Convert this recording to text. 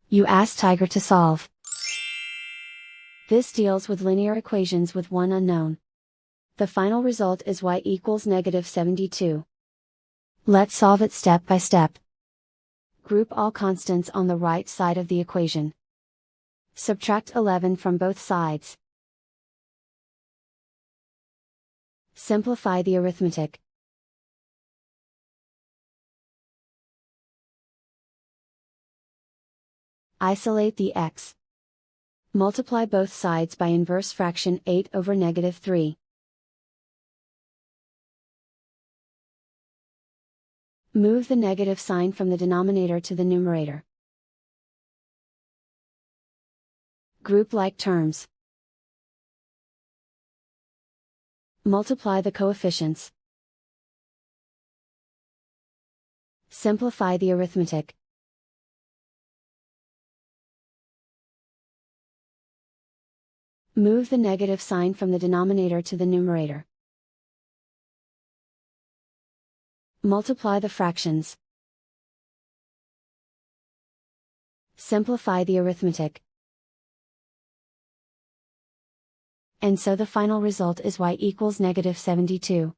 You ask Tiger to solve. This deals with linear equations with one unknown. The final result is y equals -72. Let's solve it step by step. Group all constants on the right side of the equation. Subtract 11 from both sides. Simplify the arithmetic. Isolate the x. Multiply both sides by inverse fraction 8/3. Move the negative sign from the denominator to the numerator. Group like terms. Multiply the coefficients. Simplify the arithmetic. Move the negative sign from the denominator to the numerator. Multiply the fractions. Simplify the arithmetic. And so the final result is y equals -72.